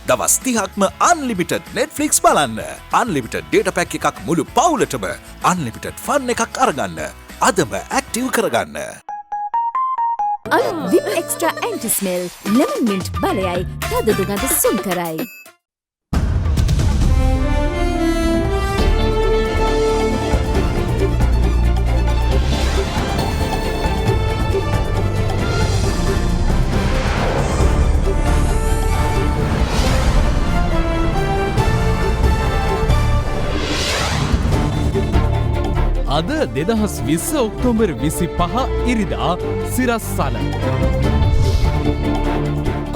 දවස් 30ක්ම unlimited Netflix බලන්න. unlimited data pack එකක් මුළු පවුලටම unlimited fun එකක් අරගන්න. අදම active කරගන්න. Vim Extra Anti-Smell Lemon Mint බලයයි තද දුගඳ සුන් කරයි. අද 2020 ඔක්තෝබර් 25 ඉරිදා සිරස්සල.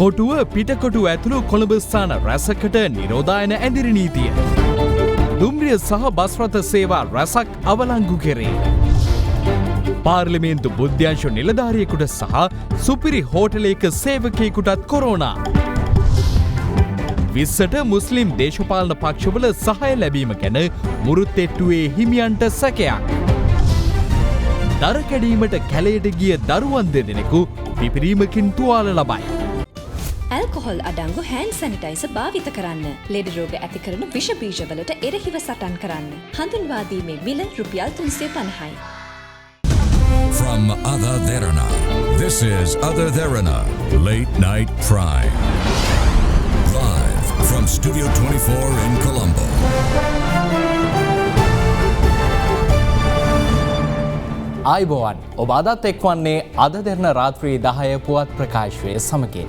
කොටුව පිටකොටුව ඇතුළු කොළඹ ස්ථාන රැසකට නිරෝධායන ඇඳිරි නීතිය. දුම්රිය සහ බස්රථ සේවා රැසක් අවලංගු කෙරේ. පාර්ලිමේන්තු බුද්ධ්‍යංශ නිලධාරියෙකුට සහ සුපිරි හෝටලයක සේවකයෙකුටත් කොරෝනා. 20ට මුස්ලිම් දේශපාලන පක්ෂවල සහාය ලැබීම ගැන මුරුත්තෙට්ටුවේ හිමියන්ට සැකයක්. දර කැඩීමට කැලයට ගිය දරුවන් දෙදෙනෙකු පිපිරීමකින් තුවාල ලබයි. ඇල්කොහොල් අඩංගු හෑන්ඩ් සැනිටයිසර් භාවිත කරන්න. ලෙඩ රෝග ඇති කරන විෂ බීජවලට එරෙහිව සටන් කරන්න. හඳුන්වා දීමේ මිල රුපියල් 350යි. From Ada Derana, this is Ada Derana, Late Night Prime. Live from Studio 24 in Colombo. ආයිබෝවන් ඔබ අදත් එක්වන්නේ අද දෙරන රාත්‍රී 10 පුවත් ප්‍රකාශය සමගින්.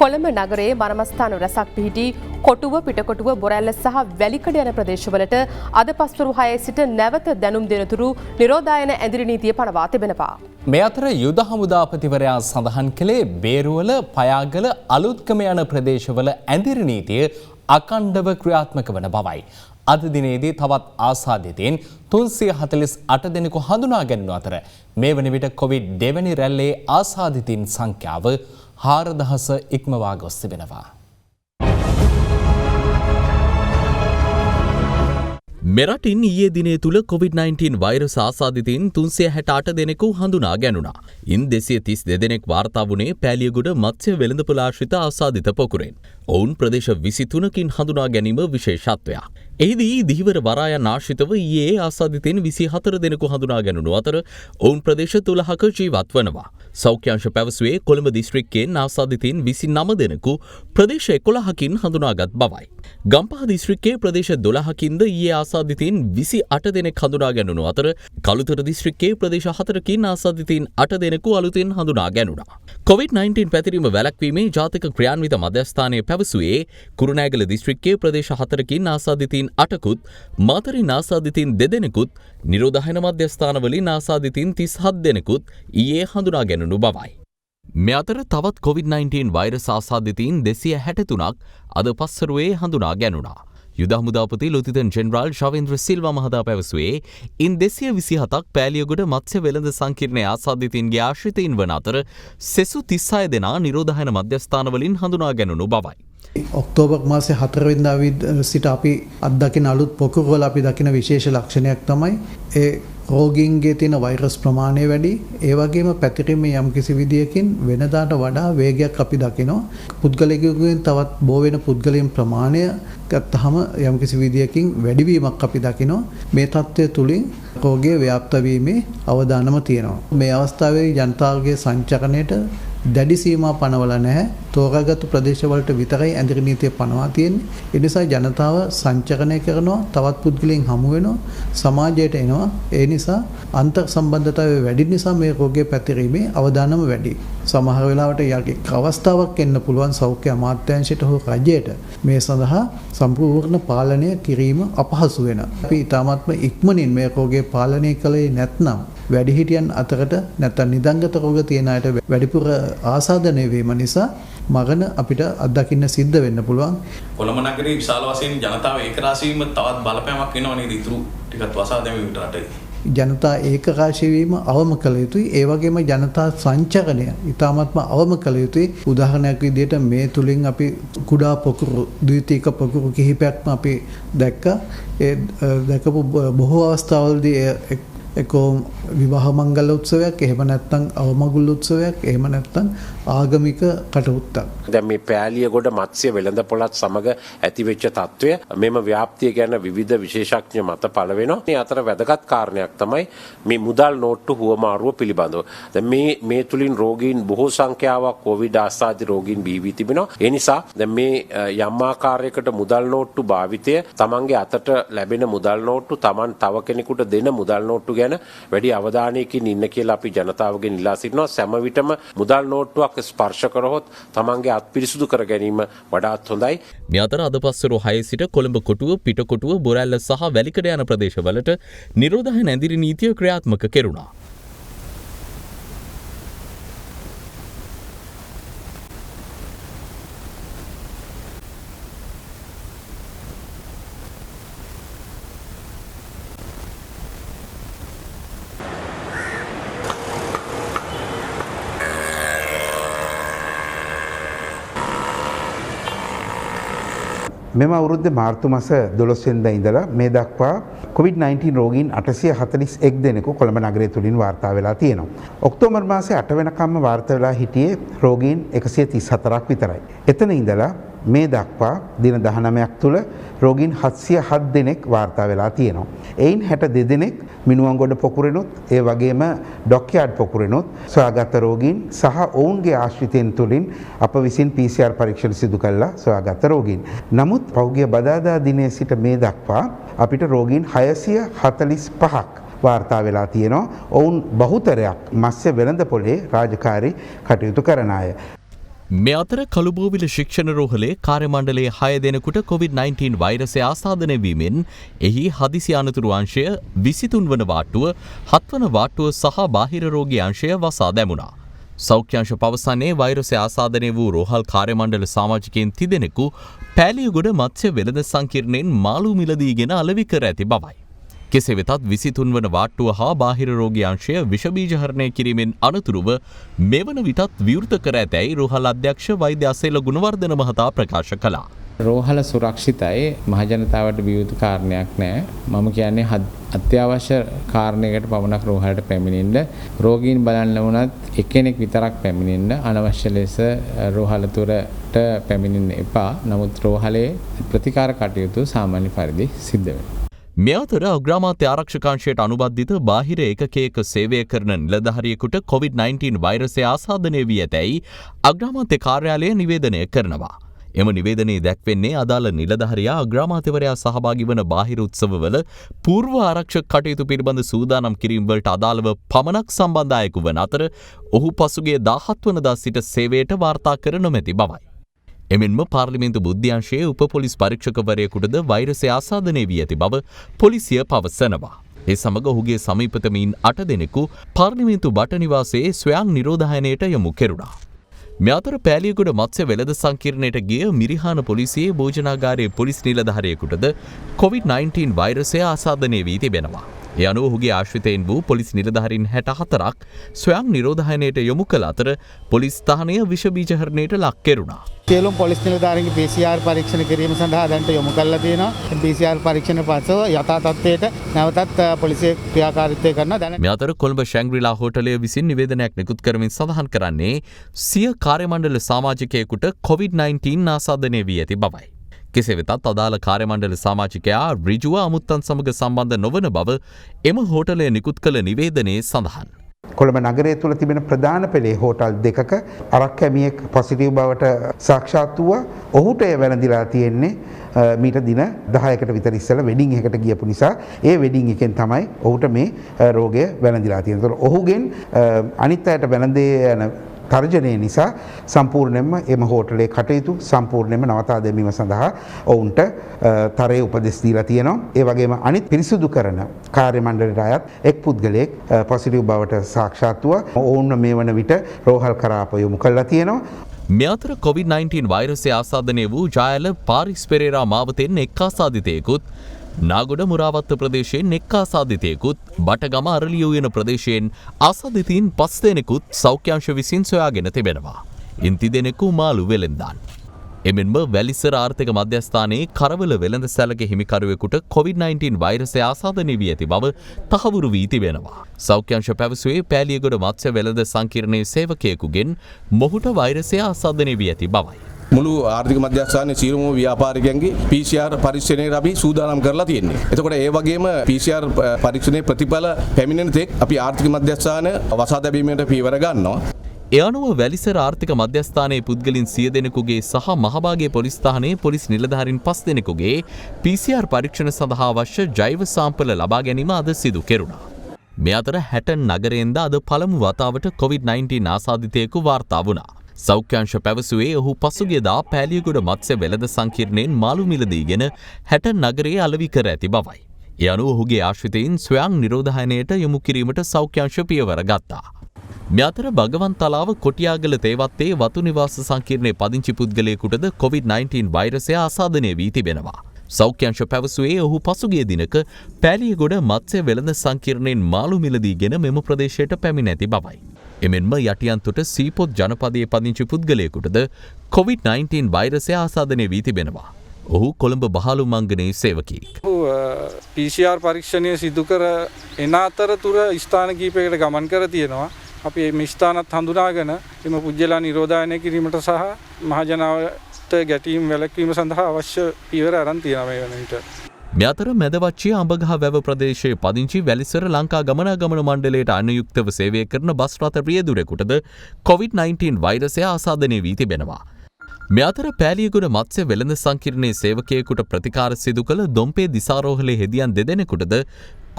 කොළඹ නගරයේ මනමස්ථාන රැසක් පිහිටි කොටුව පිටකොටුව බොරැල්ල සහ වැලිකඩ යන ප්‍රදේශවලට අද පස්වරු 6 සිට නැවත දැනුම් දෙනතුරු නිරෝධායන ඇඳිරි නීතිය පනවා තිබෙනවා. මේ අතර යුද හමුදාපතිවරයා සඳහන් කළේ බේරුවල පයාගල අලුත්කම යන ප්‍රදේශවල ඇඳිරි නීතිය අකණ්ඩව ක්‍රියාත්මක වන බවයි. අද දිනේදී තවත් ආසාදිතයින් 348 දෙනෙකු හඳුනා ගැනුණු අතර මේ වන විට කොවිඩ් දෙවැනි රැල්ලේ ආසාදිතයින් සංඛ්‍යාව 4000 ඉක්මවා ගොස් තිබෙනවා. මෙරටින් ඊයේ දිනේ තුල COVID-19 වෛරස් ආසාදිතයින් 368 දෙනෙකු හඳුනා ගැනුණා. ඉන් 232 දෙනෙක් වාර්තා වුණේ පෑලියගොඩ මත්ස්‍ය වෙළඳපොළ ආශ්‍රිත ආසාදිත පොකුරෙන්. ඔවුන් ප්‍රදේශ 23කින් හඳුනා ගැනීම විශේෂත්වයක්. එහිදී දිහිවර වරායන් ආශ්‍රිතව ඊයේ ආසාදිතයින් 24 දෙනෙකු හඳුනා ගැනුණු අතර ඔවුන් ප්‍රදේශ 13ක ජීවත් වනවා. සෞඛ්‍ය අංශ පැවසුවේ කොළඹ දිස්ත්‍රික්කයෙන් ආසාදිතයින් 29 දෙනෙකු ප්‍රදේශ 11කින් හඳුනාගත් බවයි. ගම්පහ දිස්ත්‍රික්කයේ ප්‍රදේශ 12කින්ද ඊයේ ආසාදිතයින් 28 දෙනෙක් හඳුනා ගැනුණු අතර කළුතර දිස්ත්‍රික්කයේ ප්‍රදේශ 4කින් ආසාදිතයින් 8 දෙනෙකු අලුතෙන් හඳුනා ගැනුණා. COVID-19 පැතිරීම වැළැක්වීමේ ජාතික ක්‍රියාන්විත මධ්‍යස්ථානයේ පැවසුවේ කුරුණෑගල දිස්ත්‍රික්කයේ ප්‍රදේශ 4කින් ආසාදිතයින් 8කුත් මාතරින් ආසාදිතයින් 2 දෙනෙකුත් නිරෝධායන මධ්‍යස්ථානවලින් ආසාදිතයින් 37 දෙනෙකුත් ඊයේ හඳුනා ගැනුණු බවයි. මේ අතර තවත් COVID-19 වෛරස් ආසාදිතයින් 263ක් අද පස්වරුවේ හඳුනා ගැනුණා. යුද හමුදාපති ලුතිතන් ජෙනරාල් ශවේන්ද්‍ර සිල්වා මහතා පැවසුවේ ඉන් 227ක් පෑලියගොඩ මත්ස්‍ය වෙළඳ සංකීර්ණයේ ආසාදිතයින්ගේ ආශ්‍රිතයින් වන අතර සෙසු 36 දෙනා නිරෝධායන මධ්‍යස්ථානවලින් හඳුනා ගැනුණු බවයි. ඔක්තෝබර් මාසේ 4 වෙනිදා සිට අපි අත්දකින අලුත් පොකුරුවල අපි දකින විශේෂ ලක්ෂණයක් තමයි ඒ රෝගීන්ගේ තියෙන වෛරස් ප්‍රමාණය වැඩි. ඒ වගේම පැතිරීමේ යම්කිසි විදියකින් වෙනදාට වඩා වේගයක් අපි දකිනවා. පුද්ගලයෙකුගෙන් තවත් බෝ වෙන පුද්ගලයන් ප්‍රමාණය ගත්තහම යම්කිසි විදියකින් වැඩිවීමක් අපි දකිනවා. මේ තත්ත්වය තුලින් රෝගය ව්‍යාප්ත වීමේ අවදානම තියෙනවා. මේ අවස්ථාවේ ජනතාවගේ සංචරණයට දැඩි සීමා පනවලා නැහැ. තෝරාගත් ප්‍රදේශවලට විතරයි ඇඳිරි නීතිය පනවා තියෙන්නේ. ඒ නිසා ජනතාව සංචරණය කරනවා, තවත් පුද්ගලයන් හමු වෙනවා, සමාජයට එනවා. ඒ නිසා අන්තර් සම්බන්ධතාවය වැඩි නිසා මේ රෝගය පැතිරීමේ අවදානම වැඩි. සමහර වෙලාවට යකෙක් අවස්ථාවක් එන්න පුළුවන් සෞඛ්‍ය අමාත්‍යාංශයට හෝ රජයට මේ සඳහා සම්පූර්ණ පාලනය කිරීම අපහසු වෙනවා. අපි ඊටාත්ම ඉක්මනින් මේ රෝගය පාලනය කළේ නැත්නම් වැඩිහිටියන් අතරට නැත්නම් නිදංගත රෝග තියෙන අයට වැඩිපුර ආසාදනය වීම නිසා මරණ අපිට අත්දකින්න සිද්ධ වෙන්න පුළුවන්. කොළඹ නගරයේ විශාල වශයෙන් ජනතාව ඒකරාශී වීම තවත් බලපෑමක් වෙනවා නේද? ඉතුරු ටිකත් වසා දැමීමට රටේ. ජනතා ඒකරාශී වීම අවම කළ යුතුයි. ඒ වගේම ජනතා සංචරණය ඉතාමත්ම අවම කළ යුතුයි. උදාහරණයක් විදිහට මේ තුලින් අපි කුඩා පොකුරු ද්විතීක පොකුරු කිහිපයක්ම අපි දැක්කා. ඒ දැකපු බොහෝ අවස්ථාවලදී එකෝ විවාහ මංගල උත්සවයක් එහෙම නැත්නම් අවමගුල් උත්සවයක් එහෙම නැත්නම් ආගමික කටයුත්තක්. දැන් මේ පෑලියගොඩ මත්ස්‍ය වෙළඳපොළත් සමග ඇතිවෙච්ච තත්ත්වය මෙම ව්‍යාප්තිය ගැන විවිධ විශේෂඥ මත පළ වෙනවා. මේ අතර වැදගත් කාරණයක් තමයි මේ මුදල් නෝට්ටු හුවමාරුව පිළිබඳව. දැන් මේ තුලින් රෝගීන් බොහෝ සංඛ්‍යාවක් කොවිඩ් ආසාදිත රෝගීන් බිහි වී තිබෙනවා. ඒ නිසා දැන් මේ යම් ආකාරයකට මුදල් නෝට්ටු භාවිතය තමන්ගේ අතට ලැබෙන මුදල් නෝට්ටු තමන් තව කෙනෙකුට දෙන මුදල් නෝට්ටු ගැන වැඩි අවධානයකින් ඉන්න කියලා අපි ජනතාවගෙන් ඉල්ලා සිටිනවා. සෑම විටම මුදල් නෝට්ටුවක් ස්පර්ශ කරහොත් තමන්ගේ අත් පිරිසුදු කර ගැනීම වඩාත් හොඳයි. මේ අතර අද පස්වරු 6 සිට කොළඹ කොටුව, පිටකොටුව, බොරැල්ල සහ වැලිකඩ යන ප්‍රදේශවලට නිරෝධායන ඇඳිරි නීතිය ක්‍රියාත්මක කෙරුණා. මෙම අවුරුද්ද මාර්තු මාස 12 වෙනිදා ඉඳලා මේ දක්වා COVID-19 රෝගීන් 841 දෙනෙකු කොළඹ නගරය තුලින් වාර්තා වෙලා තියෙනවා. ඔක්තෝබර් මාසේ 8 වෙනිකම්ම වාර්තා වෙලා හිටියේ රෝගීන් 134ක් විතරයි. එතන ඉඳලා මේ දක්වා දින 19ක් තුල රෝගීන් 707 දෙනෙක් වාර්තා වෙලා තියෙනවා. එයින් 62 දෙනෙක් මිනුවන්ගොඩ පොකුරෙනුත් ඒ වගේම ඩොක්යාඩ් පොකුරෙනුත් සොයාගත් රෝගීන් සහ ඔවුන්ගේ ආශ්‍රිතයන් තුලින් අප විසින් PCR පරීක්ෂණ සිදු කළා සොයාගත් රෝගීන්. නමුත් පෞද්ගලික බදාදා දිනේ සිට මේ දක්වා අපිට රෝගීන් 645ක් වාර්තා වෙලා තියෙනවා. ඔවුන් බහුතරයක් මත්ස්‍ය වෙළඳපොලේ රාජකාරී කටයුතු කරන අය. මේ අතර කළුබෝවිල ශික්ෂණ රෝහලේ කාර්ය මණ්ඩලයේ 6 දෙනෙකුට COVID-19 වෛරසය ආසාදනය වීමෙන් එහි හදිසි අනතුරු අංශය 23 වන වාට්ටුව, 7 වන වාට්ටුව සහ බාහිර රෝගී අංශය වසා දැමුණා. සෞඛ්‍ය අංශ පවසන්නේ වෛරසය ආසාදනය වූ රෝහල් කාර්ය මණ්ඩල සමාජිකයන් 30 දෙනෙකු පෑලියගොඩ මත්ස්‍ය වෙළඳ සංකීර්ණයෙන් මාළු මිලදීගෙන අලෙවි කර ඇති බවයි. කෙසේ වෙතත් 23 වන වාට්ටුව හා බාහිර රෝගී අංශය විෂ බීජහරණය කිරීමෙන් අනතුරුව මෙවන විටත් විවෘත කර ඇතැයි රෝහල් අධ්‍යක්ෂ වෛද්‍ය අසේල ගුණවර්ධන මහතා ප්‍රකාශ කළා. රෝහල සුරක්ෂිතයි, මහජනතාවට විවෘත කාරණයක් නැහැ. මම කියන්නේ අත්‍යවශ්‍ය කාරණයකට පමණක් රෝහලට පැමිණෙන්න, රෝගීන් බලන්න වුණත් එක්කෙනෙක් විතරක් පැමිණෙන්න, අනවශ්‍ය ලෙස රෝහල තුරට පැමිණෙන්න එපා. නමුත් රෝහලේ ප්‍රතිකාර කටයුතු සාමාන්‍ය පරිදි සිද්ධ වෙනවා. මේ අතර අග්‍රාමාත්‍ය ආරක්ෂකාංශයට අනුබද්ධිත බාහිර ඒකකයක සේවය කරන නිලධාරියෙකුට COVID-19 වෛරසය ආසාදනය වී ඇතැයි අග්‍රාමාත්‍ය කාර්යාලය නිවේදනය කරනවා. එම නිවේදනයේ දැක්වෙන්නේ අදාළ නිලධාරියා අග්‍රාමාත්‍යවරයා සහභාගී වන බාහිර උත්සවවල පූර්ව ආරක්ෂක කටයුතු පිළිබඳ සූදානම් කිරීම වලට අදාළව පමණක් සම්බන්ධ අයෙකු වන අතර ඔහු පසුගිය 17 වනදා සිට සේවයට වාර්තා කර නොමැති බවයි. එමෙන්ම පාර්ලිමේන්තු බුද්ධ්‍යංශයේ උප පොලිස් පරීක්ෂකවරයෙකුටද වෛරසය ආසාදනය වී ඇති බව පොලිසිය පවසනවා. ඒ සමග ඔහුගේ සමීපතමීන් 8 දෙනෙකු පාර්ලිමේන්තු බට නිවාසයේ ස්වයං නිරෝධායනයට යොමු කෙරුණා. මේ අතර පෑලියගොඩ මත්ස්‍ය වෙළඳ සංකීර්ණයට ගිය මිරිහාන පොලිසියේ භෝජනාගාරයේ පොලිස් නිලධාරියෙකුටද COVID-19 වෛරසය ආසාදනය වී තිබෙනවා. ඒ අනුව ඔහුගේ ආශ්‍රිතයින් වූ පොලිස් නිලධාරීන් 64ක් ස්වයං නිරෝධායනයට යොමු කළ අතර පොලිස් ස්ථානය විෂ බීජහරණයට ලක් කෙරුණා. සියලුම පොලිස් නිලධාරීන්ගේ PCR පරීක්ෂණ කිරීම සඳහා දැනට යොමු කරලා තියෙනවා. PCR පරීක්ෂණ පසුව යථා තත්ත්වයට නැවතත් පොලිසිය ක්‍රියාකාරීත්වය කරනවා. මේ අතර කොළඹ ශැංග්‍රීලා හෝටලය විසින් නිවේදනයක් නිකුත් කරමින් සඳහන් කරන්නේ සිය කාර්ය මණ්ඩල සමාජිකයෙකුට COVID-19 ආසාදනය වී ඇති බවයි. කෙසේ වෙතත් අදාළ කාර්ය මණ්ඩල සමාජිකයා ඍජුව අමුත්තන් සමග සම්බන්ධ නොවන බව එම හෝටලය නිකුත් කළ නිවේදනයේ සඳහන්. කොළඹ නගරය තුළ තිබෙන ප්‍රධාන පෙළේ හෝටල් දෙකක අරක් කැමියෙක් පොසිටිව් බවට සාක්ෂාත් වුණා. ඔහුට එය වැළඳිලා තියෙන්නේ මීට දින 10කට විතර ඉස්සෙල්ලා වෙඩින් එකකට ගියපු නිසා ඒ වෙඩින් එකෙන් තමයි ඔහුට මේ රෝගය වැළඳිලා තියෙන්නේ. ඒතකොට ඔහුගෙන් අනිත් අයට වැළඳේ යන තර්ජනය නිසා සම්පූර්ණයෙන්ම එම හෝටලේ කටයුතු සම්පූර්ණයෙන්ම නවතා දැමීම සඳහා ඔවුන්ට තරයේ උපදෙස් දීලා තියෙනවා. ඒ වගේම අනිත් පිරිසුදු කරන කාර්ය මණ්ඩලයට අයත් එක් පුද්ගලයෙක් පොසිටිව් බවට සාක්ෂාත් වුණා. ඔවුන් මේ වන විට රෝහල් කරා අප යොමු කළා තියෙනවා. මේ අතර COVID-19 වෛරසය ආසාදනය වූ ජායල පාරිස් පෙරේරා මාවතෙන් එක් ආසාදිතයෙකුත්, නාගොඩ මුරාවත්ත ප්‍රදේශයෙන් එක් ආසාදිතයෙකුත්, බටගම අරලිය උයන ප්‍රදේශයෙන් ආසාදිතයින් 5 දෙනෙකුත් සෞඛ්‍ය අංශ විසින් සොයාගෙන තිබෙනවා. ඉන් 30 දෙනෙකු මාළු වෙළෙන්දාන්. එමෙන්ම වැලිසර ආර්ථික මධ්‍යස්ථානයේ කරවල වෙළඳ සැලක හිමිකරුවෙකුට COVID-19 වෛරසය ආසාදනය වී ඇති බව තහවුරු වී තිබෙනවා. සෞඛ්‍ය අංශ පැවසුවේ පෑලියගොඩ මත්ස්‍ය වෙළඳ සංකීර්ණයේ සේවකයෙකුගෙන් මොහුට වෛරසය ආසාදනය වී ඇති බවයි. මුළු ආර්ථික මධ්‍යස්ථානයේ සියලුම ව්‍යාපාරිකයන්ගේ PCR පරීක්ෂණයට අපි සූදානම් කරලා තියෙන්නේ. එතකොට ඒ වගේම PCR පරීක්ෂණයේ ප්‍රතිඵල පැමිණෙන තෙක් අපි ආර්ථික මධ්‍යස්ථාන වසා තැබීමට පියවර ගන්නවා. ඒ අනුව වැලිසර ආර්ථික මධ්‍යස්ථානයේ පුද්ගලින් 100 දෙනෙකුගේ සහ මහභාගයේ පොලිස් ස්ථානයේ පොලිස් නිලධාරීන් 5 දෙනෙකුගේ PCR පරීක්ෂණ සඳහා අවශ්‍ය ජෛව සාම්පල ලබා ගැනීම අද සිදු කෙරුණා. මේ අතර හැටන් නගරයෙන්ද අද පළමු වතාවට COVID-19 ආසාදිතයෙකු වාර්තා වුණා. සෞඛ්‍ය අංශ පැවසුවේ ඔහු පසුගියදා පෑලියගොඩ මත්ස්‍ය වෙළඳ සංකීර්ණයෙන් මාළු මිලදීගෙන හැටන් නගරයේ අලෙවි කර ඇති බවයි. ඒ අනුව ඔහුගේ ආශ්‍රිතයින් ස්වයං නිරෝධායනයට යොමු කිරීමට සෞඛ්‍ය අංශ පියවර ගත්තා. මේ අතර භගවන්තලාව කොටියාගල තේවත්තේ වතු නිවාස සංකීර්ණයේ පදිංචි පුද්ගලයෙකුටද COVID-19 වෛරසය ආසාදනය වී තිබෙනවා. සෞඛ්‍ය අංශ පැවසුවේ ඔහු පසුගිය දිනක පෑලියගොඩ මත්ස්‍ය වෙළඳ සංකීර්ණයෙන් මාළු මිලදීගෙන මෙම ප්‍රදේශයට පැමිණ ඇති බවයි. එමෙන්ම යටියන්තොට සීපොත් ජනපදයේ පදිංචි පුද්ගලයෙකුටද COVID-19 වෛරසය ආසාදනය වී තිබෙනවා. ඔහු කොළඹ බහලු මංගනයේ සේවකයෙක්. PCR පරීක්ෂණය සිදු කර එන අතරතුර ස්ථාන කීපයකට ගමන් කර තියෙනවා. අපි මේ ස්ථානත් හඳුනාගෙන එම පුජ්‍යලා නිරෝධායනය කිරීමට සහ මහජනාවට ගැටීම් වැළැක්වීම සඳහා අවශ්‍ය පියවර අරන් තියෙනවා මේ වන විට. මේ අතර මැදවච්චිය අඹගහ වැව ප්‍රදේශයේ පදිංචි වැලිසර ලංකා ගමනාගමන මණ්ඩලයට අනුයුක්තව සේවය කරන බස් රථ රියදුරෙකුටද COVID-19 වෛරසය ආසාදනය වී තිබෙනවා. මේ අතර පෑලියගොඩ මත්ස්‍ය වෙළඳ සංකීර්ණයේ සේවකයෙකුට ප්‍රතිකාර සිදු කළ දොම්පේ දිසාරෝහලේ හෙදියන් දෙදෙනෙකුටද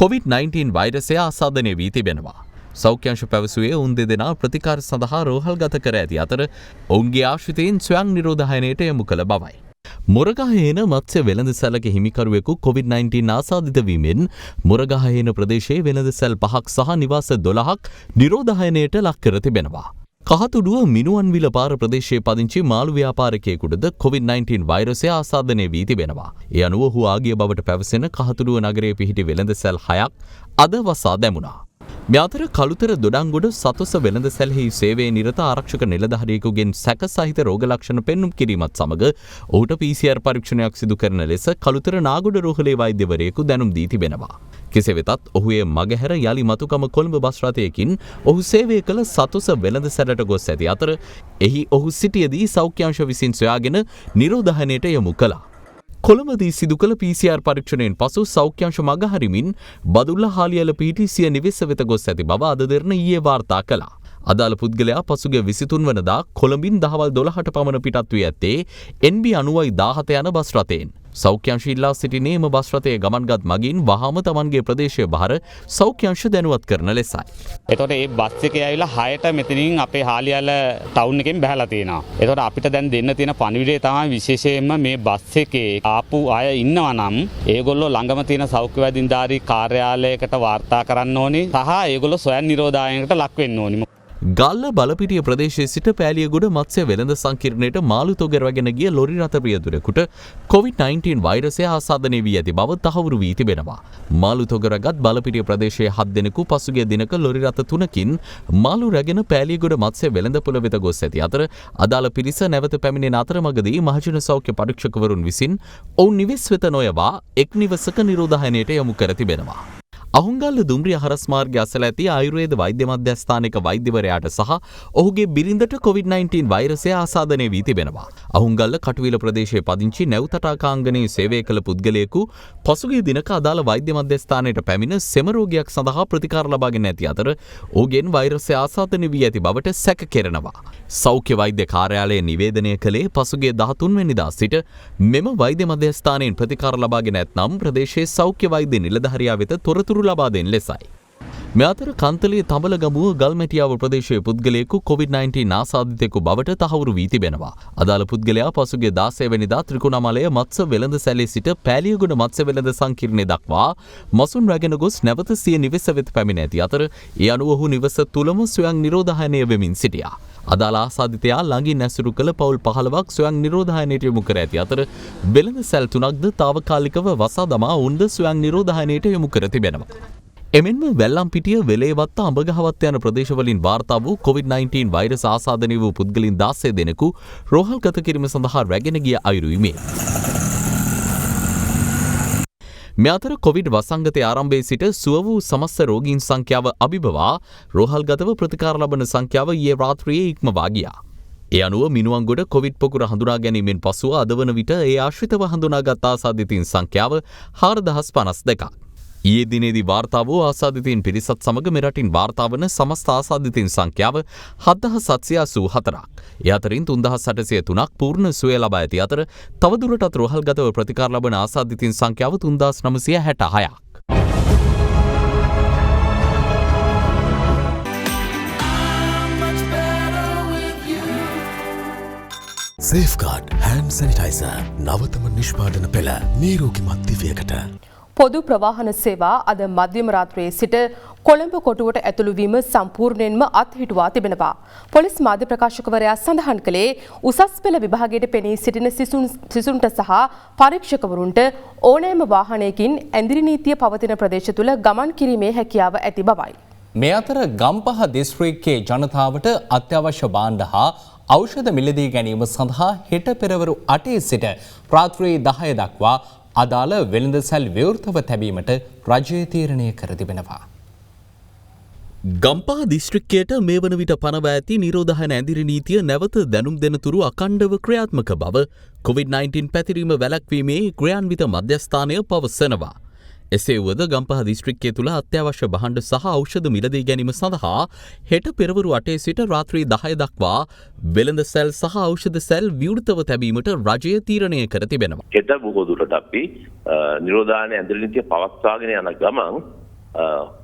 COVID-19 වෛරසය ආසාදනය වී තිබෙනවා. සෞඛ්‍ය අංශ පැවසුවේ ඔවුන් දෙදෙනා ප්‍රතිකාර සඳහා රෝහල්ගත කර ඇති අතර ඔවුන්ගේ ආශ්‍රිතයින් ස්වයං නිරෝධායනයට යොමු කළ බවයි. මොරගහේන මත්ස්‍ය වෙළඳ සැලක හිමිකරුවෙකු COVID-19 ආසාදිත වීමෙන් මොරගහේන ප්‍රදේශයේ වෙළඳ සැල් 5ක් සහ නිවාස 12ක් නිරෝධායනයට ලක් කර තිබෙනවා. කහතුඩුව මිනුවන්විල පාර ප්‍රදේශයේ පදිංචි මාළු ව්‍යාපාරිකයෙකුටද COVID-19 වෛරසය ආසාදනය වී තිබෙනවා. ඒ අනුව ඔහු ආගිය බවට පැවසෙන කහතුඩුව නගරයේ පිහිටි වෙළඳ සැල් 6ක් අද වසා දැමුණා. මේ අතර කළුතර දොඩංගොඩ සතොස වෙළඳ සැලෙහි සේවයේ නිරත ආරක්ෂක නිලධාරියෙකුගෙන් සැක සහිත රෝග ලක්ෂණ පෙන්නුම් කිරීමත් සමග ඔහුට PCR පරීක්ෂණයක් සිදු කරන ලෙස කළුතර නාගොඩ රෝහලේ වෛද්‍යවරයෙකු දැනුම් දී තිබෙනවා. කෙසේ වෙතත් ඔහු ඒ මගහැර යලි මතුකම කොළඹ බස් රථයකින් ඔහු සේවය කළ සතොස වෙළඳ සැලට ගොස් ඇති අතර එහි ඔහු සිටියදී සෞඛ්‍ය අංශ විසින් සොයාගෙන නිරෝධායනයට යොමු කළා. කොළඹදී සිදු කළ PCR පරීක්ෂණයෙන් පසු සෞඛ්‍ය අංශ මගහරිමින් බදුල්ල හාලියල පිහිටි සිය නිවෙස වෙත ගොස් ඇති බව අද දෙරණ ඊයේ වාර්තා කළා. අදාළ පුද්ගලයා පසුගිය 23 වනදා කොළඹින් දහවල් 12ට පමණ පිටත් වී ඇත්තේ NB 9017 යන බස් රථයෙන්. සෞඛ්‍ය අංශ ඉල්ලා සිටිනේ එම බස් රථයේ ගමන්ගත් මගින් වහාම තමන්ගේ ප්‍රදේශය බහර සෞඛ්‍ය අංශ දැනුවත් කරන ලෙසයි. එතකොට මේ බස් එකේ ඇවිල්ලා 6ට මෙතනින් අපේ හාලියල ටවුන් එකෙන් බහලා තියෙනවා. එතකොට අපිට දැන් දෙන්න තියෙන පණිවිඩය තමයි විශේෂයෙන්ම මේ බස් එකේ ආපු අය ඉන්නවා නම් ඒගොල්ලෝ ළඟම තියෙන සෞඛ්‍ය වෛද්‍යධාරී කාර්යාලයකට වාර්තා කරන්න ඕනේ සහ ඒගොල්ලෝ ස්වයං නිරෝධායනයකට ලක් වෙන්න ඕනේ. ගල්ල බලපිටිය ප්‍රදේශයේ සිට පෑලියගොඩ මත්ස්‍ය වෙළඳ සංකීර්ණයට මාළු තොග රැගෙන ගිය ලොරි රථ රියදුරෙකුට COVID-19 වෛරසය ආසාදනය වී ඇති බව තහවුරු වී තිබෙනවා. මාළු තොග රැගත් බලපිටිය ප්‍රදේශයේ 7 දෙනෙකු පසුගිය දිනක ලොරි රථ 3කින් මාළු රැගෙන පෑලියගොඩ මත්ස්‍ය වෙළඳපොළ වෙත ගොස් ඇති අතර අදාළ පිරිස නැවත පැමිණෙන අතරමඟදී මහජන සෞඛ්‍ය පරීක්ෂකවරුන් විසින් ඔවුන් නිවෙස් වෙත නොයවා එක් නිවසක නිරෝධායනයට යොමු කර තිබෙනවා. අහුංගල්ල දුම්රිය හරස් මාර්ගය අසල ඇති ආයුර්වේද වෛද්‍ය මධ්‍යස්ථානික වෛද්‍යවරයාට සහ ඔහුගේ බිරිඳට COVID-19 වෛරසය ආසාදනය වී තිබෙනවා. අහුංගල්ල කටුවිල ප්‍රදේශයේ පදිංචි නැව්තටාකාංගනයේ සේවය කළ පුද්ගලයෙකු පසුගිය දිනක අදාළ වෛද්‍ය මධ්‍යස්ථානයට පැමිණ සෙම රෝගයක් සඳහා ප්‍රතිකාර ලබාගෙන ඇති අතර ඔහුගෙන් වෛරසය ආසාදනය වී ඇති බවට සැක කෙරෙනවා. සෞඛ්‍ය වෛද්‍ය කාර්යාලය නිවේදනය කළේ පසුගිය 13 වෙනිදා සිට මෙම වෛද්‍ය මධ්‍යස්ථානයෙන් ප්‍රතිකාර ලබාගෙන ඇතනම් ප්‍රදේශයේ සෞඛ්‍ය වෛද්‍ය නිලධාරියා වෙත තොරතුරු ලබා දෙන ලෙසයි. මේ අතර කන්තලේ තඹලගමුව ගල්මැටියාව ප්‍රදේශයේ පුද්ගලයෙකු COVID-19 ආසාදිතයෙකු බවට තහවුරු වී තිබෙනවා. අදාළ පුද්ගලයා පසුගිය 16 වෙනිදා ත්‍රිකුණාමලය මත්ස්‍ය වෙළඳ සැලේ සිට පෑලියගොඩ මත්ස්‍ය වෙළඳ සංකීර්ණය දක්වා මසුන් රැගෙන ගොස් නැවත සිය නිවෙස වෙත පැමිණ ඇති අතර ඒ අනුව ඔහු නිවස තුලම ස්වයං නිරෝධායනය වෙමින් සිටියා. අදාළ ආසාදිතයා ළඟින් ඇසුරු කළ පවුල් 15ක් ස්වයං නිරෝධායනයට යොමු කර ඇති අතර වෙළඳ සැල් 3ක්ද తాවකාලිකව වසා දමා ඔවුන්ද ස්වයං නිරෝධායනයට යොමු කර තිබෙනවා. එමෙන්ම වැල්ලම්පිටිය වෙලේවත්ත අඹගහවත්ත යන ප්‍රදේශවලින් වාර්තා වූ COVID-19 වෛරස් ආසාදනය වූ පුද්ගලින් 16 දෙනෙකු රෝහල්ගත කිරීම සඳහා රැගෙන ගිය අයුරුයි මේ. මේ අතර කොවිඩ් වසංගතය ආරම්භයේ සිට සුව වූ සමස්ත රෝගීන් සංඛ්‍යාව අභිබවා රෝහල්ගතව ප්‍රතිකාර ලබන සංඛ්‍යාව ඊයේ රාත්‍රියේ ඉක්මවා ගියා. ඒ අනුව මිනුවන්ගොඩ කොවිඩ් පොකුර හඳුනා ගැනීමෙන් පසුව අද වන විට ඒ ආශ්‍රිතව හඳුනාගත් ආසාදිතයින් සංඛ්‍යාව 4052ක්. ඊයේ දිනේදී වාර්තා වූ ආසාදිතයින් පිරිසත් සමග මෙරටින් වාර්තා වන සමස්ත ආසාදිතයින් සංඛ්‍යාව 7784ක්. ඒ අතරින් 3803ක් පූර්ණ සුවය ලබා ඇති අතර තවදුරටත් රෝහල්ගතව ප්‍රතිකාර ලබන ආසාදිතයින් සංඛ්‍යාව 3966ක්. සේෆ්ගාඩ් හෑන්ඩ් සැනිටයිසර් නවතම නිෂ්පාදන පෙළ නීරෝගිමත් දිවියකට. පොදු ප්‍රවාහන සේවා අද මධ්‍යම රාත්‍රියේ සිට කොළඹ කොටුවට ඇතුළු වීම සම්පූර්ණයෙන්ම අත්හිටුවා තිබෙනවා. පොලිස් මාධ්‍ය ප්‍රකාශකවරයා සඳහන් කළේ උසස් පෙළ විභාගයට පෙනී සිටින සිසුන්ට සහ පරීක්ෂකවරුන්ට ඕනෑම වාහනයකින් ඇඳිරි නීතිය පවතින ප්‍රදේශ තුළ ගමන් කිරීමේ හැකියාව ඇති බවයි. මේ අතර ගම්පහ දිස්ත්‍රික්කයේ ජනතාවට අත්‍යවශ්‍ය භාණ්ඩ හා ඖෂධ මිලදී ගැනීම සඳහා හෙට පෙරවරු 8 සිට රාත්‍රී 10 දක්වා අදාළ වෙළඳසැල් විවෘතව තැබීමට රජය තීරණය කර තිබෙනවා. ගම්පහ දිස්ත්‍රික්කයට මේ වන විට පනව ඇති නිරෝධායන ඇඳිරි නීතිය නැවත දැනුම් දෙනතුරු අකණ්ඩව ක්‍රියාත්මක බව COVID-19 පැතිරීම වැළැක්වීමේ ක්‍රියාන්විත මධ්‍යස්ථානය පවසනවා. එසේ වුවද ගම්පහ දිස්ත්‍රික්කය තුළ අත්‍යවශ්‍ය භාණ්ඩ සහ ඖෂධ මිලදී ගැනීම සඳහා හෙට පෙරවරු 8 සිට රාත්‍රී 10 දක්වා වෙළඳ සැල් සහ ඖෂධ සැල් විවෘතව තැබීමට රජය තීරණය කර තිබෙනවා. හෙට බොහෝ දුරට අපි නිරෝධායන ඇඳිරි නීතිය පවත්වාගෙන යන ගමන්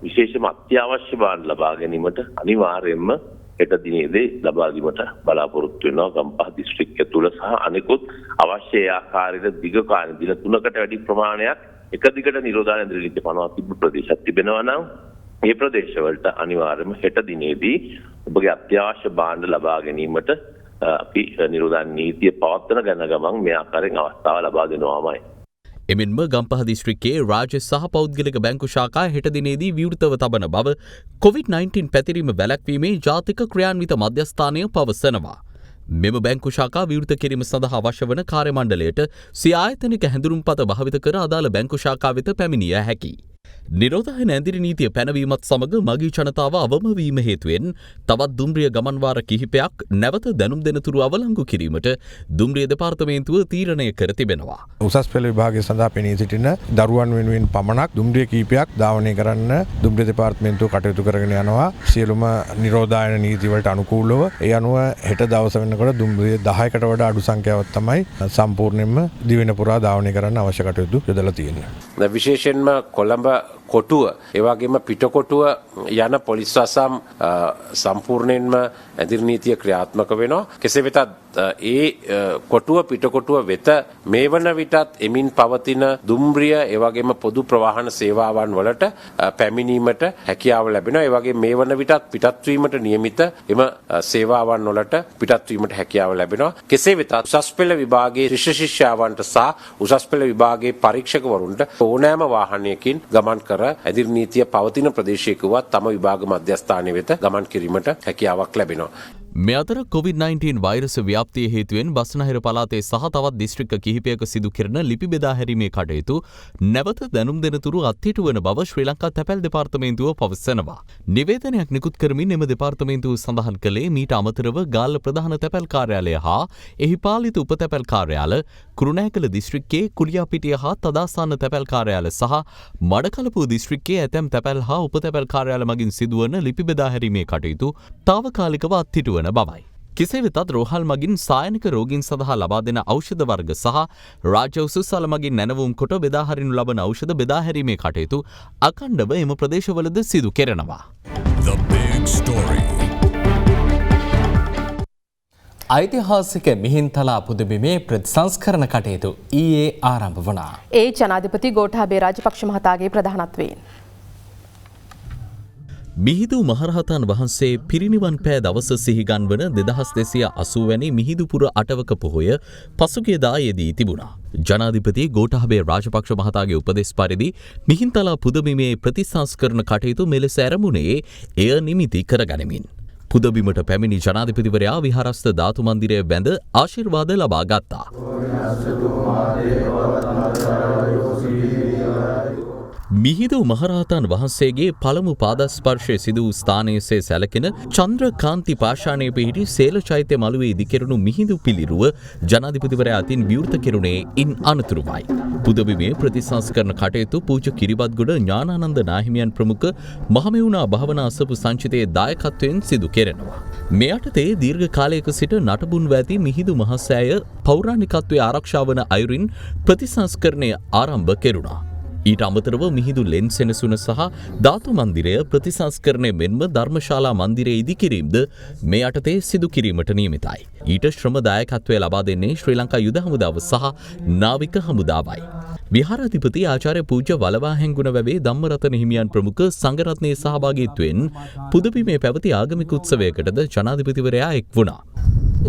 විශේෂම අත්‍යවශ්‍ය භාණ්ඩ ලබා ගැනීමට අනිවාර්යයෙන්ම හෙට දිනේදී ලබා දීමට බලාපොරොත්තු වෙනවා. ගම්පහ දිස්ත්‍රික්කය තුළ සහ අනෙකුත් අවශ්‍ය ආකාරයට දිග කාලෙ දින 3කට වැඩි ප්‍රමාණයක් එක දිගට නිරෝධායන ඇඳිරි නීතිය පනවා තිබු ප්‍රදේශයක් තිබෙනවා නම් මේ ප්‍රදේශවලට අනිවාර්යයෙන්ම හෙට දිනේදී ඔබගේ අත්‍යවශ්‍ය භාණ්ඩ ලබා ගැනීමට අපි නිරෝධායන නීතිය පවත්වන ගමන් මේ ආකාරයෙන් අවස්ථාව ලබා දෙනවාමයි. එමෙන්ම ගම්පහ දිස්ත්‍රික්කයේ රාජ්‍ය සහ පෞද්ගලික බැංකු ශාඛා හෙට දිනේදී විවෘතව තබන බව COVID-19 පැතිරීම වැළැක්වීමේ ජාතික ක්‍රියාන්විත මධ්‍යස්ථානය පවසනවා. මෙම බැංකු ශාඛා විවෘත කිරීම සඳහා අවශ්‍ය වන කාර්ය මණ්ඩලයට සිය ආයතනික හැඳුනුම්පත භාවිත කර අදාළ බැංකු ශාඛා වෙත පැමිණිය හැකියි. නිරෝධායන ඇඳිරි නීතිය පැනවීමත් සමග මගී ජනතාව අවම වීම හේතුවෙන් තවත් දුම්රිය ගමන්වාර කිහිපයක් නැවත දැනුම් දෙනතුරු අවලංගු කිරීමට දුම්රිය දෙපාර්තමේන්තුව තීරණය කර තිබෙනවා. උසස් පෙළ විභාගය සඳහා පෙනී සිටින දරුවන් වෙනුවෙන් පමණක් දුම්රිය කිහිපයක් ධාවනය කරන්න දුම්රිය දෙපාර්තමේන්තුව කටයුතු කරගෙන යනවා. සියලුම නිරෝධායන නීතිවලට අනුකූලව ඒ අනුව හෙට දවස වෙනකොට දුම්රිය 10කට වඩා අඩු සංඛ්‍යාවක් තමයි සම්පූර්ණයෙන්ම දිවෙන පුරා ධාවනය කරන්න අවශ්‍ය කටයුතු යොදලා තියෙන්නේ. විශේෂයෙන්ම කොළඹ කොටුව එවැගේම පිටකොටුව යන පොලිස් රසම් සම්පූර්ණයෙන්ම ඇඳිරි නීතිය ක්‍රියාත්මක වෙනවා. කෙසේ වෙතත් ඒ කොටුව පිටකොටුව වෙත මේ වන විටත් එමින් පවතින දුම්රිය එවැගේම පොදු ප්‍රවාහන සේවාවන් වලට පැමිණීමට හැකියාව ලැබෙනවා. ඒ වගේම මේ වන විටත් පිටත් වීමට නියමිත එම සේවාවන් වලට පිටත් වීමට හැකියාව ලැබෙනවා. කෙසේ වෙතත් උසස් පෙළ විභාගයේ ශිෂ්‍ය ශිෂ්‍යාවන්ට සහ උසස් පෙළ විභාගයේ පරීක්ෂකවරුන්ට ඕනෑම වාහනයකින් ගමන් කර ඇඳිරි නීතිය පවතින ප්‍රදේශයක වුවත් තම විභාග මධ්‍යස්ථානය වෙත ගමන් කිරීමට හැකියාවක් ලැබෙනවා. මේ අතර COVID-19 වෛරස ව්‍යාප්තිය හේතුවෙන් බස්නාහිර පළාතේ සහ තවත් දිස්ත්‍රික්ක කිහිපයක සිදු කෙරෙන ලිපි බෙදා හැරීමේ කටයුතු නැවත දැනුම් දෙනතුරු අත්හිටු වන බව ශ්‍රී ලංකා තැපැල් දෙපාර්තමේන්තුව පවසනවා. නිවේදනයක් නිකුත් කරමින් එම දෙපාර්තමේන්තුව සඳහන් කළේ මීට අමතරව ගාල්ල ප්‍රධාන තැපැල් කාර්යාලය හා එහි පාලිත උප තැපැල් කාර්යාල, කුරුණෑකල දිස්ත්‍රික්කයේ කුලියාපිටිය හා තදාසාන තැපැල් කාර්යාල සහ මඩකලපුව දිස්ත්‍රික්කයේ ඇතැම් තැපැල් හා උප තැපැල් කාර්යාල මගින් සිදුවන ලිපි බෙදා හැරීමේ කටයුතු තාවකාලිකව අත්හිටු වන බවයි. කෙසේ වෙතත් රෝහල් මගින් සායනික රෝගීන් සඳහා ලබා දෙන ඖෂධ වර්ග සහ රාජ්‍ය උසුස්සල මගින් නැනවුම් කොට බෙදා හරිනු ලබන ඖෂධ බෙදා හැරීමේ කටයුතු අඛණ්ඩව එම ප්‍රදේශවලද සිදු කෙරෙනවා. The big story. ඓතිහාසික මිහින්තලා පුදබිමේ ප්‍රතිසංස්කරණ කටයුතු ඊයේ ආරම්භ වුණා. ඒ ජනාධිපති ගෝඨාභය රාජපක්ෂ මහතාගේ ප්‍රධානත්වයෙන් මිහිඳු මහරහතන් වහන්සේ පිරිනිවන් පෑ දවස සිහිගන්වන 2280 වැනි මිහිඳුපුර අටවක පොහොය පසුගියදා යෙදී තිබුණා. ජනාධිපති ගෝඨාභය රාජපක්ෂ මහතාගේ උපදෙස් පරිදි මිහින්තලා පුදබිමේ ප්‍රතිසංස්කරණ කටයුතු මෙලෙස ආරම්භුනේ එය නිමිති කරගනිමින්. පුදබිමට පැමිණි ජනාධිපතිවරයා විහාරස්ථ ධාතු මන්දිරයේ වැඳ ආශිර්වාද ලබා ගත්තා. මිහිඳු මහරහතන් වහන්සේගේ පළමු පාදස්පර්ශය සිදු වූ ස්ථානයේ සැලකෙන චන්ද්‍රකාන්ති පාෂාණයේ පිහිටි සේල චෛත්‍ය මළුවේ ඉදිකෙරුණු මිහිඳු පිළිරුව ජනාධිපතිවරයා අතින් විවෘත කෙරුණේ ඉන් අනතුරුවයි. පුදබිමේ ප්‍රතිසංස්කරණ කටයුතු පූජ්‍ය කිරිබත්ගොඩ ඥානානන්ද නාහිමියන් ප්‍රමුඛ මහමෙවුනා භාවනා අසපු සංචිතයේ දායකත්වයෙන් සිදු කෙරෙනවා. මේ යටතේ දීර්ඝ කාලයක සිට නටබුන්ව ඇති මිහිඳු මහසෑය පෞරාණිකත්වයේ ආරක්ෂා වන අයුරින් ප්‍රතිසංස්කරණය ආරම්භ කෙරුණා. ඊට අමතරව මිහිඳු ලෙන් සෙනසුන සහ ධාතු මන්දිරය ප්‍රතිසංස්කරණය මෙන්ම ධර්මශාලා මන්දිරය ඉදිකිරීමද මේ යටතේ සිදු කිරීමට නියමිතයි. ඊට ශ්‍රම දායකත්වය ලබා දෙන්නේ ශ්‍රී ලංකා යුද හමුදාව සහ නාවික හමුදාවයි. විහාරාධිපති ආචාර්ය පූජ්‍ය වලවා හැංගුණ වැවේ ධම්මරතන හිමියන් ප්‍රමුඛ සංඝරත්නයේ සහභාගීත්වයෙන් පුදබිමේ පැවති ආගමික උත්සවයකටද ජනාධිපතිවරයා එක් වුණා.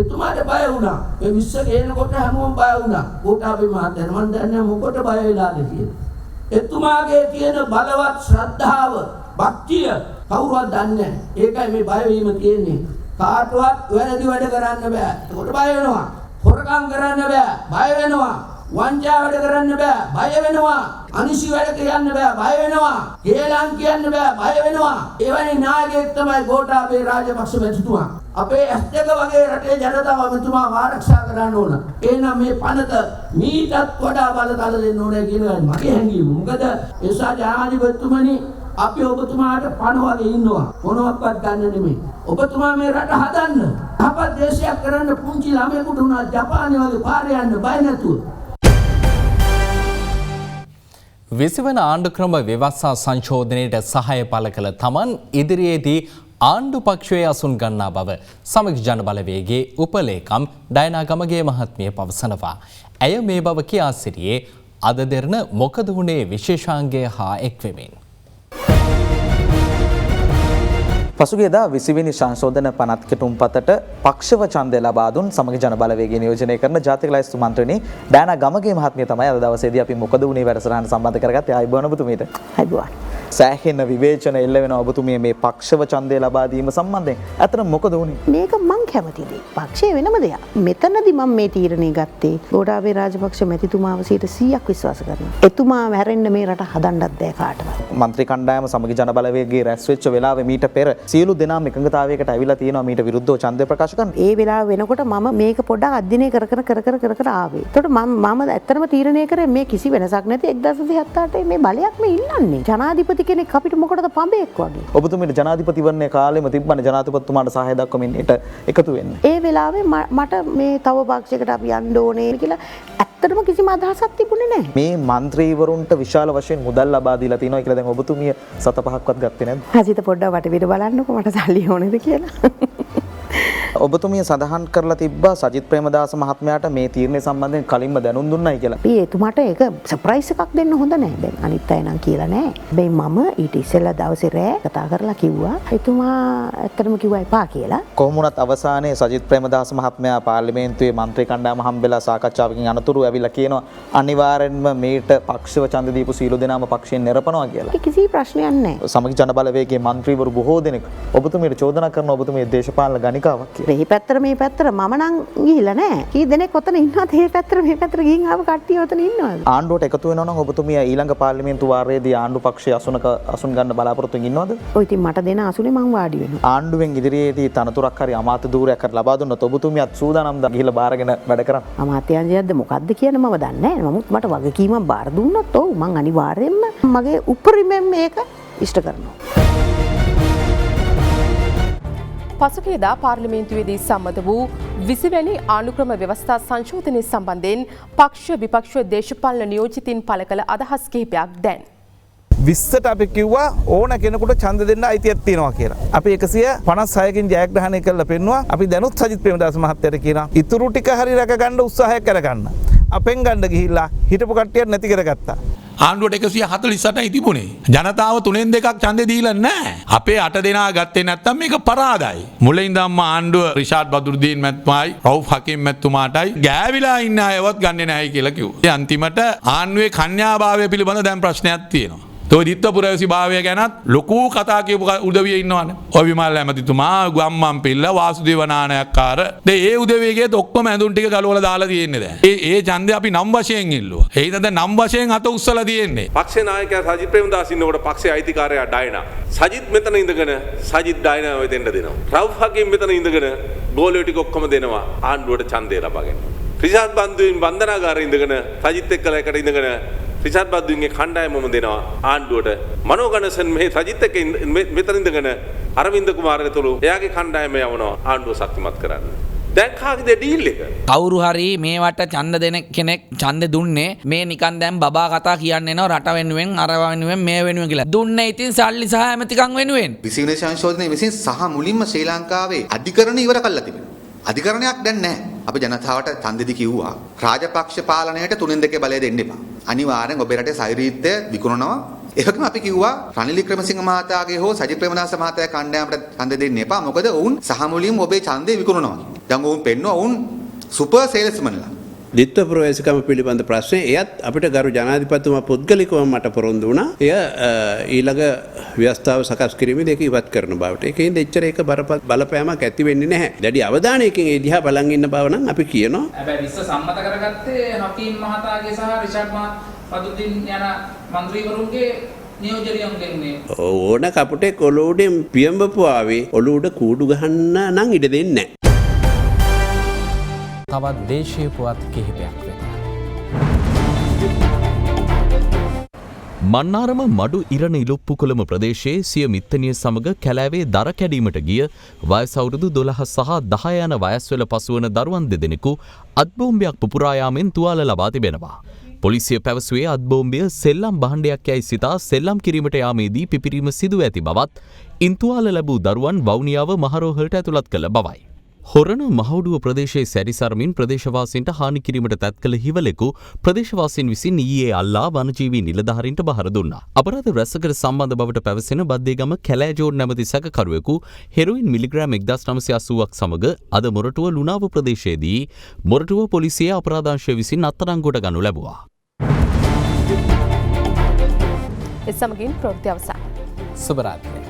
එතුමාට බය වුණා. මේ විශ්ව ගේනකොට හැමෝම බය වුණා. ගෝඨාභය මහත්තයා මම දන්නේ මොකට බය වෙලාද කියලා. එතුමාගේ තියෙන බලවත් ශ්‍රද්ධාව, භක්තිය කවුරුවත් දන්නේ නැහැ. ඒකයි මේ බය වීම තියෙන්නේ. කාටවත් වැරදි වැඩ කරන්න බෑ. ඒකට බය වෙනවා. හොරකම් කරන්න බෑ. බය වෙනවා. වංචා වැඩ කරන්න බෑ. බය වෙනවා. අනිසි වැඩ කියන්න බෑ. බය වෙනවා. කේලම් කියන්න බෑ. බය වෙනවා. එවැනි නායකයෙක් තමයි ගෝඨාභය රාජපක්ෂ මැතිතුමා. අපේ ඇස් දෙක වගේ රටේ ජනතාව මෙතුමා ආරක්ෂා කරන්න ඕන. එහෙනම් මේ පනත මීටත් වඩා බලතල දෙන්න ඕනේ කියන එක මගේ හැඟීම. මොකද එසා ජනාධිපතිතුමනි අපි ඔබතුමාට පණ වගේ ඉන්නවා. මොනවත්වත් ගන්න නෙමෙයි. ඔබතුමා මේ රට හදන්න. අපත් දේශයක් කරන්න පුංචි ළමයෙකුට උනා ජපානයේ වගේ පාරේ යන්න බය නැතුව. 20 වන ආණ්ඩුක්‍රම ව්‍යවස්ථා සංශෝධනයට සහාය පළ කළ තමන් ඉදිරියේදී ආණ්ඩු පක්ෂයේ අසුන් ගන්නා බව සමගි ජන බලවේගයේ උපලේකම් ඩයනා ගමගේ මහත්මිය පවසනවා. ඇය මේ බව කියා සිටියේ අද දෙරණ මොකද වුණේ විශේෂාංගය හා එක්වෙමින්. පසුගියදා 20 වෙනි සංශෝධන පනත් කෙටුම්පතට පක්ෂව ඡන්දය ලබා දුන් සමගි ජන බලවේගය නියෝජනය කරන ජාතික ලයිස්තු මන්ත්‍රණී ඩයනා ගමගේ මහත්මිය තමයි අද දවසේදී අපි මොකද වුණේ වැඩසටහන සම්බන්ධ කරගත්තේ. ආයිබෝන ඔබතුමීට. ආයිබෝන. සෑහෙන විවේචන එල්ල වෙන ඔබතුමිය මේ පක්ෂව ඡන්දය ලබා දීම සම්බන්ධයෙන් අතන මොකද වුනේ? මේක මං කැමති දෙයක්. පක්ෂය වෙනම දෙයක්. මෙතනදී මම මේ තීරණය ගත්තේ ගෝඨාභය රාජපක්ෂ මැතිතුමාව 100% විශ්වාස කරනවා. එතුමා හැරෙන්න මේ රට හදන්නත් බෑ කාටවත්. මන්ත්‍රී කණ්ඩායම සමගි ජන බලවේගයේ රැස් වෙච්ච වෙලාවේ මීට පෙර සියලු දෙනාම එකඟතාවයකට අවිලා තියෙනවා මීට විරුද්ධව ඡන්දය ප්‍රකාශ කරන්න. ඒ වෙලාව වෙනකොට මම මේක පොඩ්ඩක් අධ්‍යයනය කර ආවේ. ඒකට මම ඇත්තටම තීරණය කරේ මේ කිසි වෙනසක් නැති 1978 මේ බලයක් මේ ඉල්ලන්නේ. ජනාධිපති කෙනෙක් අපිට මොකටද පඹෙක් වගේ. ඔබතුමීට ජනාධිපතිවරණයේ කාලෙම තිබ්බනේ ජනාධිපතිතුමාට සහාය දක්වමින් එකතු වෙන්න. ඒ වෙලාවේ මට මේ තව පක්ෂයකට අපි යන්න ඕනේ කියලා ඇත්තටම කිසිම අදහසක් තිබුණේ නැහැ. මේ മന്ത്രിවරුන්ට විශාල වශයෙන් මුදල් ලබා දීලා තියෙනවා කියලා දැන් ඔබතුමිය 7-5ක්වත් ගත්තේ නැද්ද? හසිත පොඩ්ඩක් වටපිට බලන්නකෝ මට සල්ලි ඕනේද කියලා. ඔබතුමිය සඳහන් කරලා තිබ්බා සජිත් ප්‍රේමදාස මහත්මයාට මේ තීරණය සම්බන්ධයෙන් කලින්ම දැනුම් දුන්නයි කියලා. අපි එතුමාට ඒක සර්ප්‍රයිස් එකක් දෙන්න හොඳ නැහැ. දැන් අනිත් අය නම් කියලා නැහැ. හැබැයි මම ඊට ඉස්සෙල්ලා දවසේ රෑ කතා කරලා කිව්වා එතුමා ඇත්තටම කිව්වා එපා කියලා. කොහොම වුණත් අවසානයේ සජිත් ප්‍රේමදාස මහත්මයා පාර්ලිමේන්තුවේ മന്ത്രി කණ්ඩායම හම්බෙලා සාකච්ඡාවකින් අනතුරු ඇවිල්ලා කියනවා අනිවාර්යෙන්ම මේට පක්ෂව ඡන්ද දීපු සීල දෙනාම පක්ෂයෙන් නිරපනවා කියලා. ඒක කිසි ප්‍රශ්නයක් නැහැ. සමගි ජන බලවේගයේ മന്ത്രിවරු බොහෝ දෙනෙක් ඔබතුමියට චෝදනා කරනවා ඔබතුමිය දේශපාලන ගණිකාවක් කියලා. මේ පැත්තට මේ පැත්තට මම නම් ගිහිල්ලා නැහැ. කී දෙනෙක් ඔතන ඉන්නවද මේ පැත්තට මේ පැත්තට ගිහින් ආව කට්ටිය ඔතන ඉන්නවද? ආණ්ඩුවට එකතු වෙනවා නම් ඔබතුමිය ඊළඟ පාර්ලිමේන්තු වාරයේදී ආණ්ඩු පක්ෂයේ අසුන් ගන්න බලාපොරොත්තු වෙමින් ඉන්නවද? ඔය ඉතින් මට දෙන අසුනේ මං වාඩි වෙනවා. ආණ්ඩුවෙන් ඉදිරියේදී තනතුරක් හරි අමාත්‍ය ධූරයක් හරි ලබා දුන්නොත් ඔබතුමියත් සූදානම්ද ගිහිල්ලා බාරගෙන වැඩ කරන්න? අමාත්‍යාංශයක්ද මොකද්ද කියන මම දන්නේ නැහැ. නමුත් මට වගකීමක් බාර දුන්නොත් ඔව් මං අනිවාර්යයෙන්ම මගේ උපරිමයෙන් මේක ඉෂ්ට කරනවා. පසුගියදා පාර්ලිමේන්තුවේදී සම්මත වූ 20 වැනි ආණ්ඩුක්‍රම ව්‍යවස්ථා සංශෝධනය සම්බන්ධයෙන් පක්ෂ විපක්ෂ දේශපාලන නියෝජිතින් පළ කළ අදහස් කිහිපයක් දැන් 20ට අපි කිව්වා ඕන කෙනෙකුට ඡන්ද දෙන්න අයිතියක් තියෙනවා කියලා. අපි 156කින් ජයග්‍රහණය කළා පෙන්නවා. අපි දැනුත් සජිත් ප්‍රේමදාස මහත්තයාට කියනවා ඉතුරු ටික හරි රැක ගන්න උත්සාහයක් කරගන්න. අපෙන් ගන්න ගිහිල්ලා හිටපු කට්ටියක් නැති කරගත්තා. ආණ්ඩුවට 148යි තිබුණේ. ජනතාව 3න් 2ක් ඡන්දේ දීලා නැහැ. අපේ 8 දෙනා ගත්තේ නැත්තම් මේක පරාදයි. මුලින් ඉඳන්ම ආණ්ඩුව රිෂාඩ් බදුරුදීන් මැතිතුමායි රවුෆ් හකීම් මැතිතුමාටයි ගෑවිලා ඉන්න අයවත් ගන්නෙ නැහැ කියලා කිව්වා. අන්තිමට ආණ්ඩුවේ කන්‍යාභාවය පිළිබඳ දැන් ප්‍රශ්නයක් තියෙනවා. තෝ දිත්තපුරවැසි භාවය ගැනත් ලොකු කතා කියපු උදවිය ඉන්නවනේ. ඔය විමල් ඇමතිතුමා, ගම්මන් පිල්ල, වාසුදේව නානායක්කාර. ඒ උදවියගේත් ඔක්කොම ඇඳුම් ටික ගලවලා දාලා තියෙන්නේ දැන්. ඒ ඡන්දේ අපි නම් වශයෙන් ඉල්ලුවා. ඒකද දැන් නම් වශයෙන් අත උස්සලා තියෙන්නේ. පක්ෂේ නායකයා සජිත් ප්‍රේමදාස ඉන්නකොට පක්ෂේ අයිතිකාරයා ඩයනා. සජිත් මෙතන ඉඳගෙන සජිත් ඩයනා වෙ දෙන්න දෙනවා. රවුෆ් හකීම් මෙතන ඉඳගෙන ගෝලියෝ ටික ඔක්කොම දෙනවා ආණ්ඩුවට ඡන්දේ ලබාගෙන. රිෂාඩ් බන්දුවින් බන්ධනාගාරේ ඉඳගෙන සජිත් එක්කලා එකට ඉඳගෙන රිෂාඩ් බද්දුන්ගේ කණ්ඩායමම දෙනවා ආණ්ඩුවට. මනෝ ගණසන් මේ සජිත් එක්ක මෙතන ඉඳගෙන අරවින්ද කුමාරතුළු එයාගේ කණ්ඩායම යවනවා ආණ්ඩුව ශක්තිමත් කරන්න. දැන් කාගේද ඩීල් එක? කවුරු හරි මේවට ඡන්ද දෙන කෙනෙක් ඡන්ද දුන්නේ මේ නිකන් දැන් බබා කතා කියන්නේ නෝ රට වෙනුවෙන් අර වෙනුවෙන් මේ වෙනුවෙන් කියලා. දුන්නේ ඉතින් සල්ලි සහ ඇමතිකම් වෙනුවෙන්. 20 සංශෝධනයේ විසින් සහ මුලින්ම ශ්‍රී ලංකාවේ අධිකරණ ඉවර කළා තිබෙනවා. අධිකරණයක් දැන් නැහැ. අපි ජනතාවට ඡන්දෙදි කිව්වා රාජපක්ෂ පාලනයට 3න් 2 බලය දෙන්න එපා. අනිවාර්යෙන් ඔබේ රටේ සෛරීත්වය විකුණනවා. ඒ වගේම අපි කිව්වා රනිල් වික්‍රමසිංහ මහතාගේ හෝ සජිත් ප්‍රේමදාස මහතාගේ කණ්ඩායමට ඡන්ද දෙන්න එපා. මොකද ඔවුන් සහ මුලින්ම ඔබේ ඡන්දේ විකුණනවා. දැන් ඔවුන් පෙන්නවා ඔවුන් සුපර් සේල්ස්මන්ලා. දිත්ව ප්‍රවේශකම පිළිබඳ ප්‍රශ්නේ එයත් අපිට ගරු ජනාධිපතිතුමා පුද්ගලිකව මට පොරොන්දු වුණා. එය ඊළඟ ව්‍යවස්ථාව සකස් කිරීමේදී ඒක ඉවත් කරන බවට. ඒකෙන්ද එච්චර ඒක බලපෑමක් ඇති වෙන්නේ නැහැ. දැඩි අවධානයකින් ඒ දිහා බලන් ඉන්න බව නම් අපි කියනවා. හැබැයි විශ්ව සම්මත කරගත්තේ හකීම් මහතාගේ සහ රිෂාඩ් බදුරුදීන් යන മന്ത്രിවරුන්ගේ නියෝජනයන්ගෙන් නේ. ඕන කපුටේ ඔලුවුඩෙන් පියඹපු ආවේ ඔලුවුඩ කූඩු ගහන්න නම් ඉඩ දෙන්නේ නැහැ. තවත් දේශීය පුවත් කිහිපයක් වෙත. මන්නාරම මඩු ඉරණ ඉලුප්පුකුළම ප්‍රදේශයේ සිය මිත්තනිය සමග කැලෑවේ දර කැඩීමට ගිය වයස අවුරුදු 12 සහ 10 යන වයස්වල පසුවන දරුවන් දෙදෙනෙකු අත්බෝම්බයක් පුපුරා යාමෙන් තුවාල ලබා තිබෙනවා. පොලිසිය පැවසුවේ අත්බෝම්බය සෙල්ලම් භාණ්ඩයක් යයි සිතා සෙල්ලම් කිරීමට යාමේදී පිපිරීම සිදුව ඇති බවත් ඉන් තුවාල ලැබූ දරුවන් වවුනියාව මහරෝහලට ඇතුළත් කළ බවයි. හොරණ මහවුඩුව ප්‍රදේශයේ සැරිසරමින් ප්‍රදේශවාසීන්ට හානි කිරීමට තැත් කළ හිවලෙකු ප්‍රදේශවාසීන් විසින් ඊයේ අල්ලා වනජීවී නිලධාරීන්ට බහර දුන්නා. අපරාධ රැසකට සම්බන්ධ බවට පැවසෙන බද්දේගම කැලෑජෝඩ් නැමැති සැකකරුවෙකු හෙරොයින් මිලිග්‍රෑම් 1980ක් සමග අද මොරටුව ලුණාව ප්‍රදේශයේදී මොරටුව පොලිසිය අපරාධාංශය විසින් අත්අඩංගුවට ගනු ලැබුවා. එසමගින් ප්‍රවෘත්ති අවසන්. සුබ රාත්‍රියක්.